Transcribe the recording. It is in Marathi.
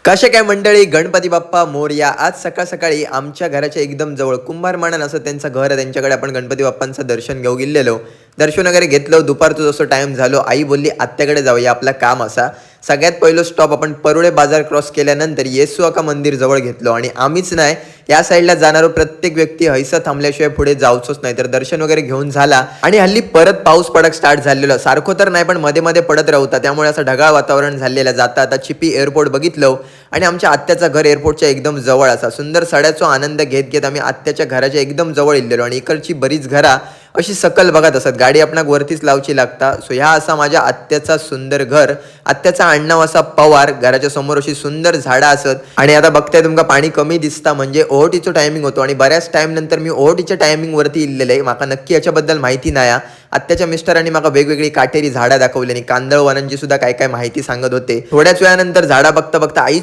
कसे काय मंडळी, गणपती बाप्पा मोरया. आज सकाळ सकाळी आमच्या घराच्या एकदम जवळ कुंभार माणन असं त्यांचं घर आहे. त्यांच्याकडे आपण गणपती बाप्पांचं दर्शन घेऊ गेलेलो. दर्शन वगैरे घेतलं. दुपारचं जसं टाइम झालो, आई बोलली आत्याकडे जाऊया, आपला काम असा. सगळ्यात पहिलं स्टॉप आपण परुळे बाजार क्रॉस केल्यानंतर येसू आका मंदिर जवळ घेतलो. आणि आम्हीच नाही, या साईडला जाणारो प्रत्येक व्यक्ती हैसा थांबल्याशिवाय पुढे जाऊचोच नाही. तर दर्शन वगैरे घेऊन झाला. आणि हल्ली परत पाऊस पडक स्टार्ट झालेला. सारखं तर नाही, पण मध्ये मध्ये पडत राहता. त्यामुळे असं ढगाळ वातावरण झालेलं. जाता आता चिपी एअरपोर्ट बघितलं आणि आमच्या आत्याचं घर एअरपोर्टच्या एकदम जवळ असा. सुंदर सड्याचा आनंद घेत घेत आम्ही आत्याच्या घराच्या एकदम जवळ इल्लेलो. आणि इकडची बरीच घरा अशी सकल बघत असत. गाडी आपणाक वरतीच लावची लागता. सो ह्या असा माझ्या आत्याचा सुंदर घर. आत्याचा आडनाव असा पवार. घराच्या समोर अशी सुंदर झाडं असत. आणि आता बघताय तुमका पाणी कमी दिसता, म्हणजे ओहोटीचा टायमिंग होतो. आणि बऱ्याच टाइम नंतर मी ओहोटीच्या टायमिंग वरती इल्लेले आहे. माका नक्की याच्याबद्दल माहिती नाही. आत्याच्या मिस्टरांनी माका वेगवेगळी काटेरी झाडं दाखवली आणि कांदळवनांची सुद्धा काय काय माहिती सांगत होते. थोड्याच वेळानंतर झाडा बघता बघता आईच